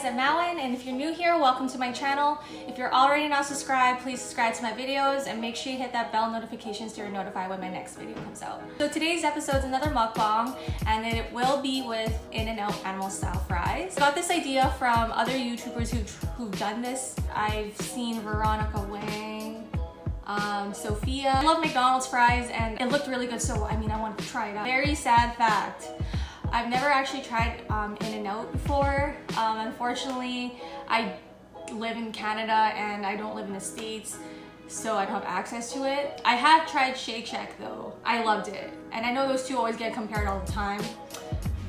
guys, I'm Malin, and if you're new here, welcome to my channel. If you're already not subscribed, please subscribe to my videos and make sure you hit that bell notifications so you're notified when my next video comes out. So today's episode is another mukbang, and it will be with In-N-Out animal style fries. I got this idea from other YouTubers who've done this. I've seen Veronica Wang, Sophia. I love McDonald's fries and it looked really good, so I wanted to try it out. Very sad fact, I've never actually tried In-N-Out before. Unfortunately, I live in Canada and I don't live in the States, so I don't have access to it. I have tried Shake Shack though. I loved it. And I know those two always get compared all the time,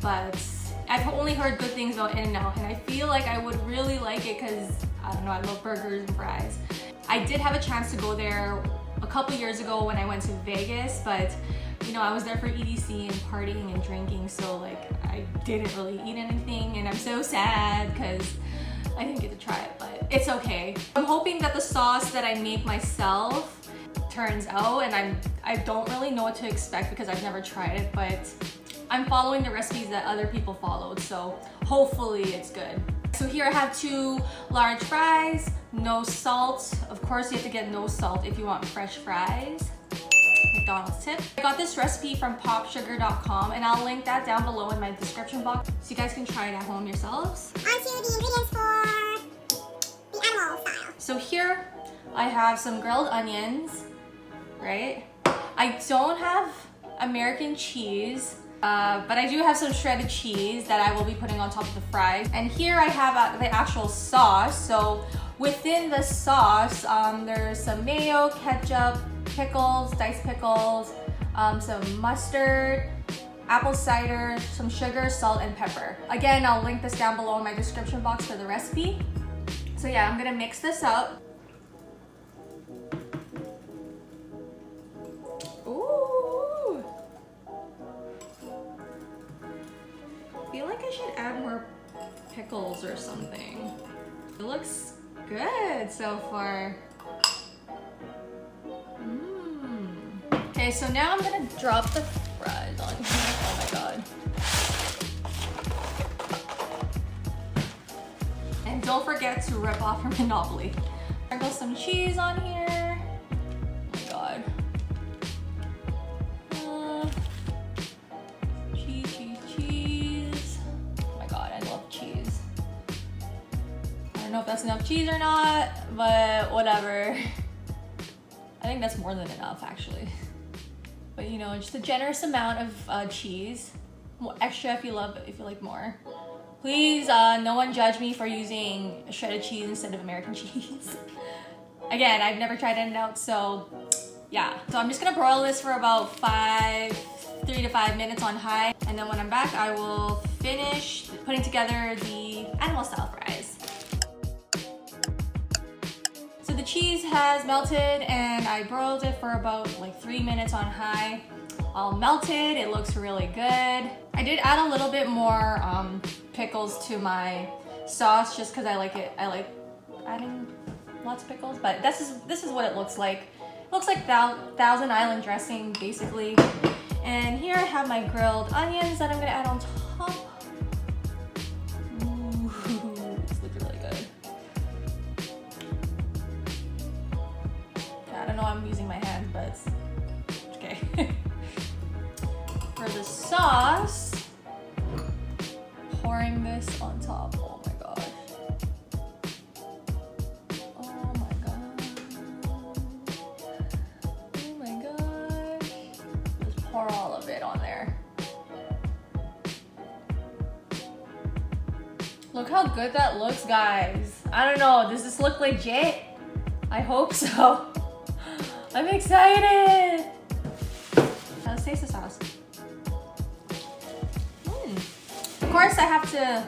but I've only heard good things about In-N-Out, and I feel like I would really like it because, I don't know, I love burgers and fries. I did have a chance to go there a couple years ago when I went to Vegas, but you know, I was there for EDC and partying and drinking, so like I didn't really eat anything, and I'm so sad because I didn't get to try it, but it's okay. I'm hoping that the sauce that I make myself turns out, and I don't really know what to expect because I've never tried it, but I'm following the recipes that other people followed, so hopefully it's good. So here I have 2 large fries, no salt. Of course you have to get no salt if you want fresh fries. McDonald's tip. I got this recipe from popsugar.com, and I'll link that down below in my description box so you guys can try it at home yourselves. Onto the ingredients for the animal style. So here I have some grilled onions, right? I don't have American cheese, but I do have some shredded cheese that I will be putting on top of the fries. And here I have the actual sauce. So within the sauce, there's some mayo, ketchup, pickles, diced pickles, some mustard, apple cider, some sugar, salt, and pepper. Again, I'll link this down below in my description box for the recipe. So yeah, I'm gonna mix this up. Ooh! I feel like I should add more pickles or something. It looks good so far. Okay, so now I'm gonna drop the fries on here. Oh my god. And don't forget to rip off your Monopoly. Sprinkle some cheese on here. Oh my god. Cheese. Oh my god, I love cheese. I don't know if that's enough cheese or not, but whatever. I think that's more than enough actually. But you know, just a generous amount of cheese. More extra if you like more. Please, no one judge me for using shredded cheese instead of American cheese. Again, I've never tried In-N-Out, so yeah. So I'm just gonna broil this for about 3 to 5 minutes on high, and then when I'm back, I will finish putting together the animal style fries. So the cheese has melted and I broiled it for about like 3 minutes on high. All melted, it looks really good. I did add a little bit more pickles to my sauce just because I like it. I like adding lots of pickles, but this is what it looks like. It looks like Thousand Island dressing basically. And here I have my grilled onions that I'm gonna add on top. Ooh, this looks really good. I don't know why I'm using my hands, but it's okay. For the sauce, pouring this on top. Oh my gosh. Oh my god. Oh my gosh. Just pour all of it on there. Look how good that looks, guys. I don't know, does this look legit? I hope so. I'm excited! Let's taste the sauce. Of course I have to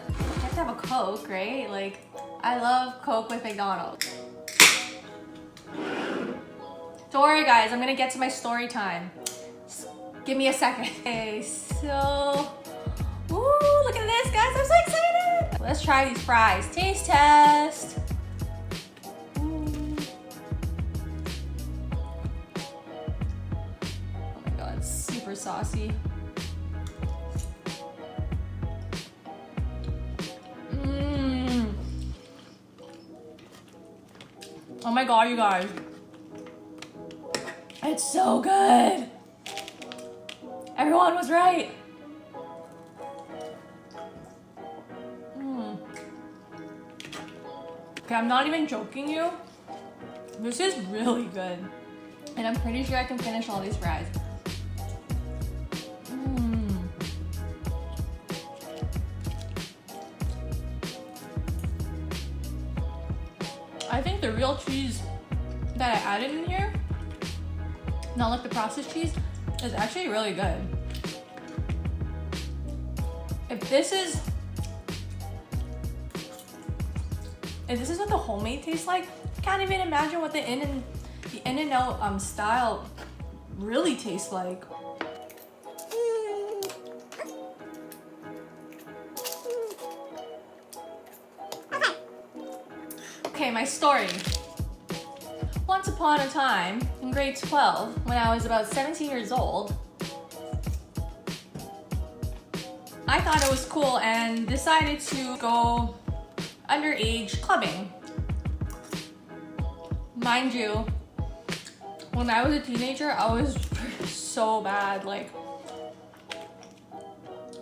have a Coke, right? Like, I love Coke with McDonald's. Don't worry guys, I'm gonna get to my story time. Just give me a second. Okay, so, ooh, look at this guys, I'm so excited! Let's try these fries. Taste test. Super saucy. my god, you guys. It's so good. Everyone was right. Okay, I'm not even joking you. This is really good. And I'm pretty sure I can finish all these fries. I think the real cheese that I added in here, not like the processed cheese, is actually really good. If this is what the homemade tastes like, I can't even imagine what the In-N-Out style really tastes like. Okay, my story. Once upon a time, in grade 12, when I was about 17 years old, I thought it was cool and decided to go underage clubbing. Mind you, when I was a teenager, I was so bad. Like,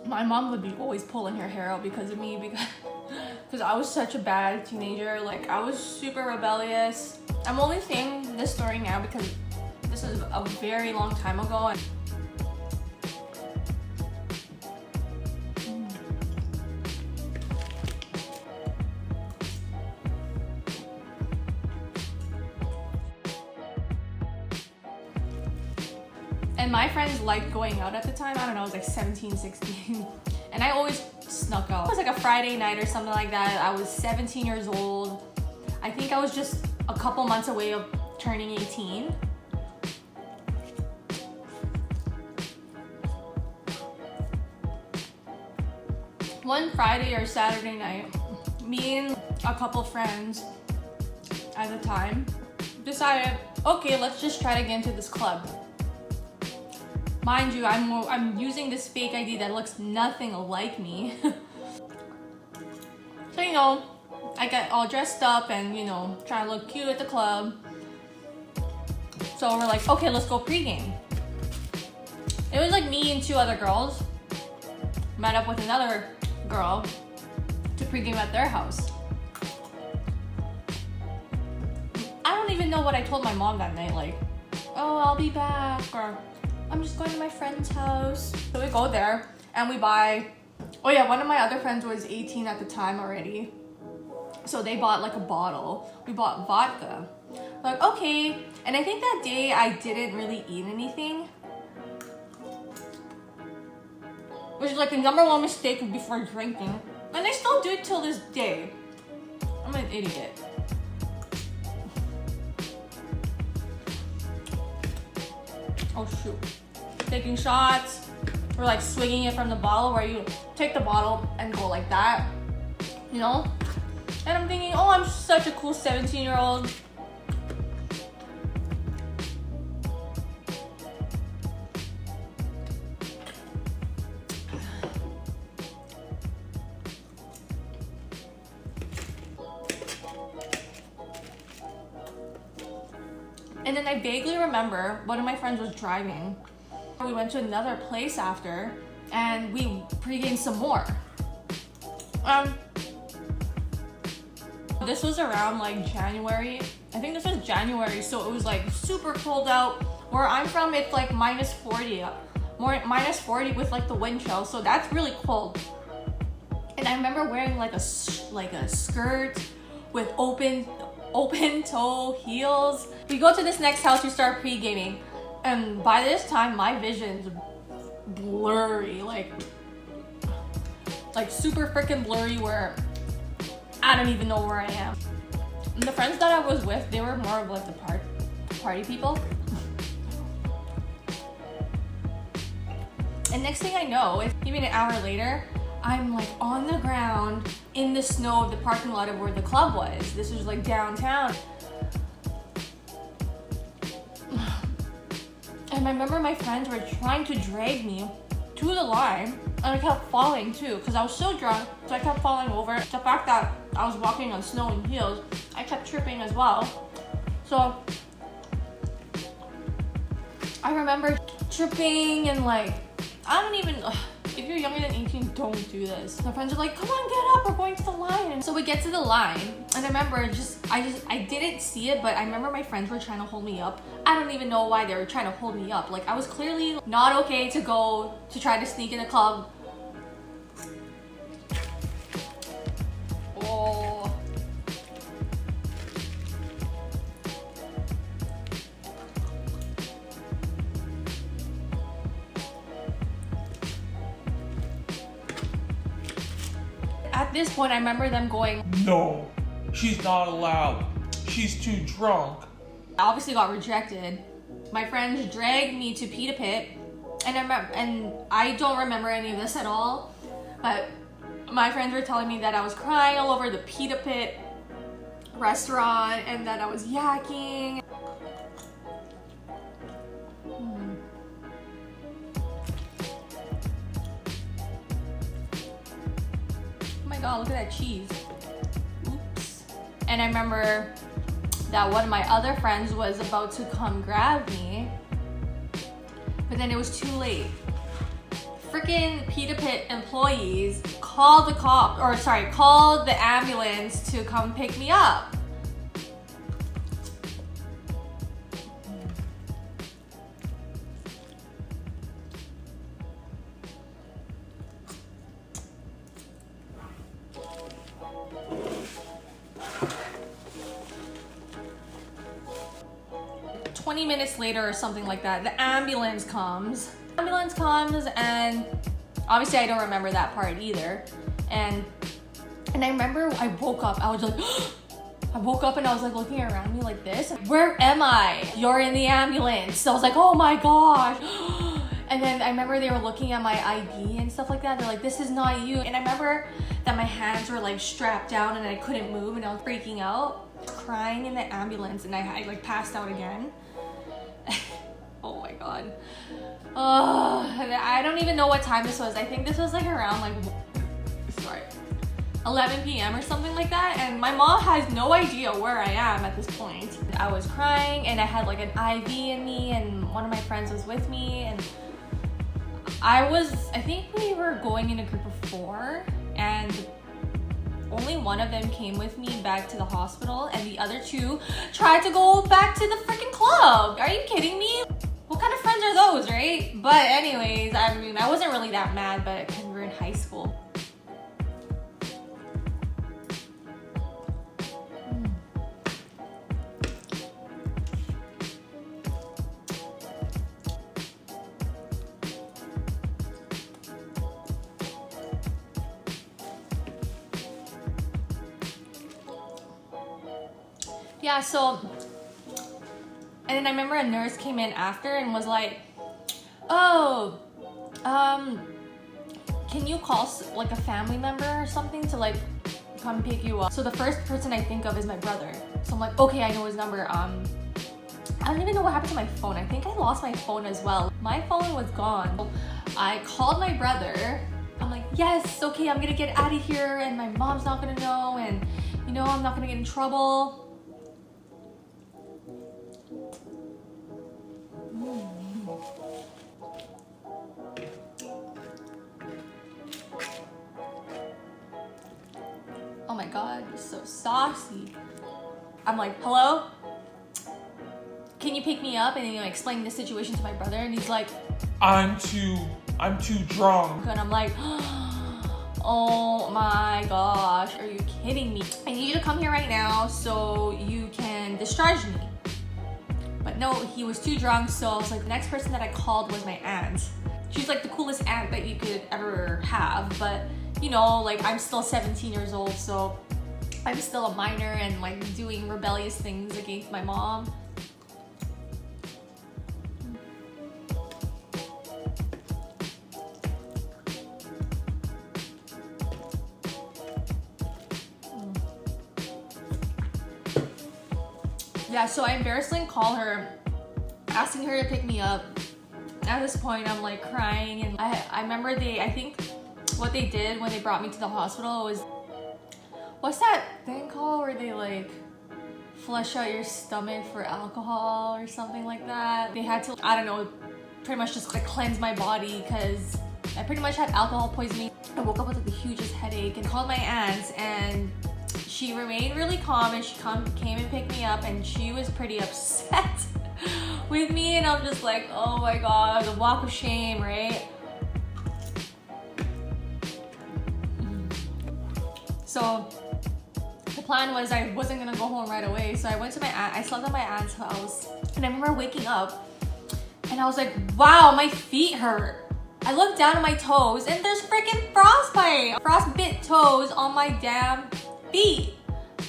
my mom would be always pulling her hair out because of me, because I was such a bad teenager. Like, I was super rebellious. I'm only saying this story now because this is a very long time ago. And my friends liked going out at the time. I don't know, I was like 17, 16. And I always snuck out. It was like a Friday night or something like that. I was 17 years old. I think I was just a couple months away of turning 18. One Friday or Saturday night, me and a couple friends at the time decided, okay, let's just try to get into this club. Mind you, I'm using this fake ID that looks nothing like me. So, you know, I get all dressed up and, you know, trying to look cute at the club. So we're like, okay, let's go pregame. It was like me and two other girls met up with another girl to pregame at their house. I don't even know what I told my mom that night, like, oh, I'll be back, or I'm just going to my friend's house. So we go there and we buy, oh yeah, one of my other friends was 18 at the time already. So they bought like a bottle. We bought vodka. Like, okay. And I think that day I didn't really eat anything, which is like the #1 mistake before drinking. And I still do it till this day. I'm an idiot. Oh shoot. Taking shots, or like swinging it from the bottle, where you take the bottle and go like that, you know? And I'm thinking, oh, I'm such a cool 17-year-old. And then I vaguely remember one of my friends was driving. We went to another place after and we pre-gamed some more. This was around like January. I think this was January, so it was like super cold out. Where I'm from, it's like -40, -40 with like the wind chill, so that's really cold. And I remember wearing like a skirt with open toe heels. We go to this next house, we start pre-gaming, and by this time my vision's blurry, like super freaking blurry, where I don't even know where I am. And the friends that I was with, they were more of like the party people. And next thing I know, even an hour later, I'm like on the ground in the snow of the parking lot of where the club was. This was like downtown. And I remember my friends were trying to drag me to the line, and I kept falling too, because I was so drunk, so I kept falling over. The fact that I was walking on snow and heels, I kept tripping as well. So I remember tripping and like, I don't even, if you're younger than 18, don't do this. My friends are like, come on, get up, we're going to the line. And so we get to the line, and I remember I didn't see it, but I remember my friends were trying to hold me up. I don't even know why they were trying to hold me up. Like, I was clearly not okay to go to try to sneak in a club. Oh. At this point, I remember them going, no, she's not allowed. She's too drunk. I obviously got rejected. My friends dragged me to Pita Pit, and I don't remember any of this at all, but my friends were telling me that I was crying all over the Pita Pit restaurant and that I was yakking. Oh my god, look at that cheese. Oops. And I remember that one of my other friends was about to come grab me, but then it was too late. Freaking Pita Pit employees called the ambulance to come pick me up. "20 minutes later or something like that, the ambulance comes. And obviously I don't remember that part either. And I remember I woke up, I was like, I woke up and I was like looking around me like this. Where am I? You're in the ambulance. So I was like, oh my gosh. And then I remember they were looking at my ID and stuff like that. They're like, this is not you. And I remember that my hands were like strapped down and I couldn't move and I was freaking out, crying in the ambulance, and I like passed out again. Oh my god. I don't even know what time this was. I think this was like around 11 p.m. or something like that, and my mom has no idea where I am at this point. I was crying and I had like an IV in me, and one of my friends was with me, and I think we were going in a group of 4, and only one of them came with me back to the hospital, and the other 2 tried to go back to the freaking club. Are you kidding me? What kind of friends are those, right? But anyways, I mean, I wasn't really that mad, but because we were in high school. Yeah, so, and then I remember a nurse came in after and was like, oh, can you call like a family member or something to like come pick you up? So the first person I think of is my brother. So I'm like, okay, I know his number. I don't even know what happened to my phone. I think I lost my phone as well. My phone was gone. So I called my brother. I'm like, yes, okay, I'm gonna get out of here and my mom's not gonna know, and you know, I'm not gonna get in trouble. Oh my god, you're so saucy. I'm like, hello? Can you pick me up? And then, you know, explain the situation to my brother, and he's like, I'm too drunk. and I'm like, oh my gosh, are you kidding me? I need you to come here right now so you can discharge me. But no, he was too drunk, so I was like, the next person that I called was my aunt. She's like the coolest aunt that you could ever have, but you know, like I'm still 17 years old, so I'm still a minor and like doing rebellious things against my mom. Yeah, so I embarrassingly call her, asking her to pick me up. At this point, I'm like crying, and I remember I think what they did when they brought me to the hospital was, what's that thing called where they like flush out your stomach for alcohol or something like that. They had to, I don't know, pretty much just like cleanse my body because I pretty much had alcohol poisoning. I woke up with like the hugest headache and called my aunt, and she remained really calm, and she came and picked me up, and she was pretty upset with me, and I'm just like, oh my god, the walk of shame, right? So the plan was I wasn't gonna go home right away, so I went to my aunt. I slept at my aunt's house, and I remember waking up and I was like, wow, my feet hurt. I looked down at my toes and there's freaking frostbite. Frostbit toes on my damn feet.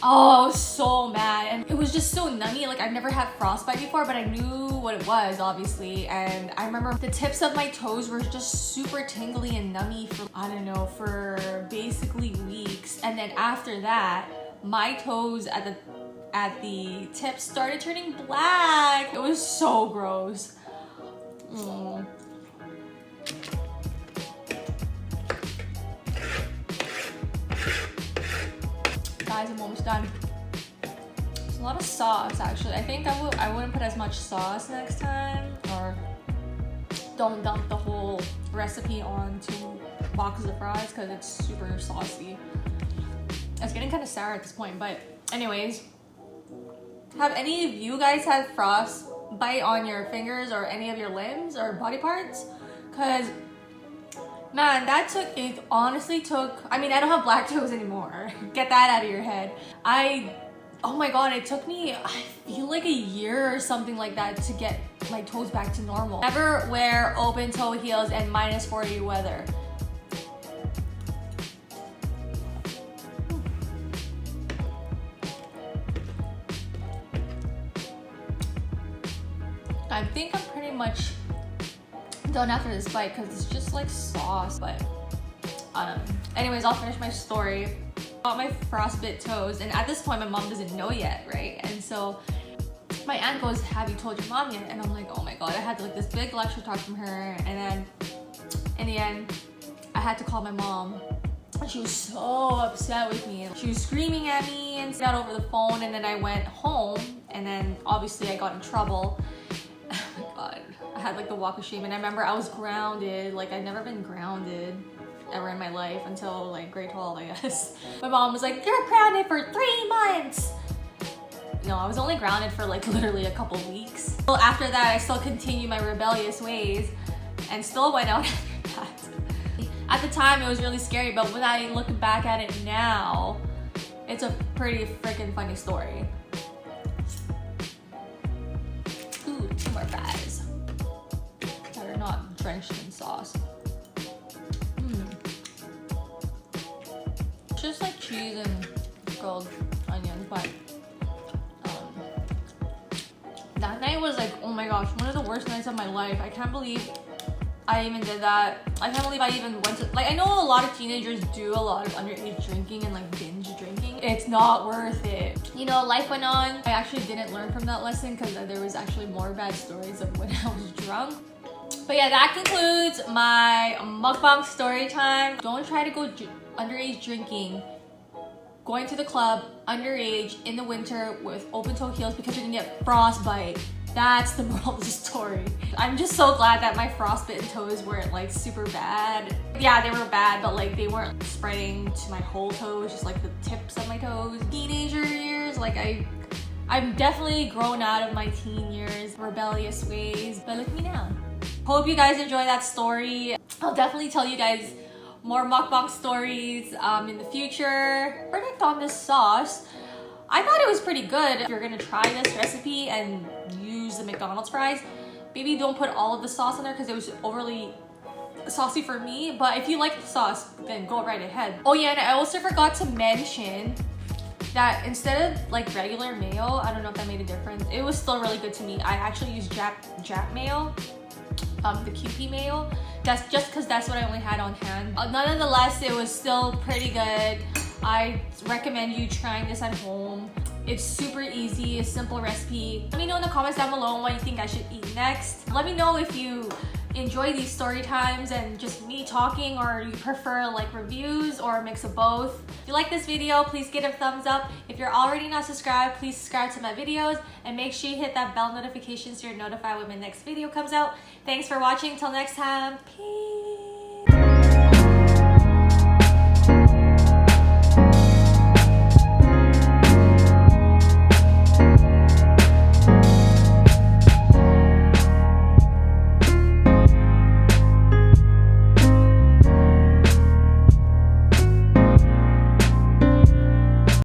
Oh, I was so mad, and it was just so nummy. Like, I've never had frostbite before, but I knew what it was, obviously. And I remember the tips of my toes were just super tingly and nummy for, I don't know, for basically weeks. And then after that, my toes at the tips started turning black. It was so gross. Guys, I'm almost done. It's a lot of sauce, actually. I think I wouldn't put as much sauce next time, or don't dump the whole recipe on 2 boxes of fries because it's super saucy. It's getting kind of sour at this point, but anyways, have any of you guys had frostbite on your fingers or any of your limbs or body parts? Because man, it honestly took, I mean, I don't have black toes anymore. Get that out of your head. Oh my god, it took me, I feel like a year or something like that to get my toes back to normal. Never wear open toe heels in -40 weather. I think I'm pretty much done after this bite because it's just like sauce, but anyways, I'll finish my story. Got my frostbit toes, and at this point my mom doesn't know yet, right? And so my aunt goes, have you told your mom yet? And I'm like, oh my god, I had like this big lecture talk from her, and then in the end I had to call my mom, and she was so upset with me. She was screaming at me and got over the phone, and then I went home, and then obviously I got in trouble. Oh my god, I had like the walk of shame, and I remember I was grounded. Like, I'd never been grounded ever in my life until like grade 12, I guess. My mom was like, you're grounded for 3 months. No, I was only grounded for like literally a couple weeks. Well, after that, I still continued my rebellious ways and still went out after that. At the time, it was really scary, but when I look back at it now, it's a pretty freaking funny story. Ooh, 2 more fries that are not drenched in sauce. Just like cheese and grilled onions, but that night was like, oh my gosh, one of the worst nights of my life. I can't believe I even did that. I can't believe I even went to, like, I know a lot of teenagers do a lot of underage drinking and like binge drinking. It's not worth it. You know, life went on. I actually didn't learn from that lesson because there was actually more bad stories of when I was drunk. But yeah, that concludes my mukbang story time. Don't try to go underage drinking, going to the club underage in the winter with open toe heels because you're gonna get frostbite. That's the moral of the story. I'm just so glad that my frostbitten toes weren't like super bad. Yeah, they were bad, but like they weren't spreading to my whole toes, just like the tips of my toes. Teenager years, like I'm definitely grown out of my teen years, rebellious ways, but look at me now. Hope you guys enjoy that story. I'll definitely tell you guys more mukbang stories in the future. Verdict on this sauce, I thought it was pretty good. If you're gonna try this recipe and use the McDonald's fries, maybe don't put all of the sauce in there because it was overly saucy for me. But if you like the sauce, then go right ahead. Oh yeah, and I also forgot to mention that instead of like regular mayo, I don't know if that made a difference, it was still really good to me. I actually used Jap mayo, the QP mayo. That's just because that's what I only had on hand. Nonetheless, it was still pretty good. I recommend you trying this at home. It's super easy, a simple recipe. Let me know in the comments down below what you think I should eat next. Let me know if you enjoy these story times and just me talking, or you prefer like reviews or a mix of both. If you like this video, please give it a thumbs up. If you're already not subscribed, please subscribe to my videos and make sure you hit that bell notification so you're notified when my next video comes out. Thanks for watching. Till next time. Peace.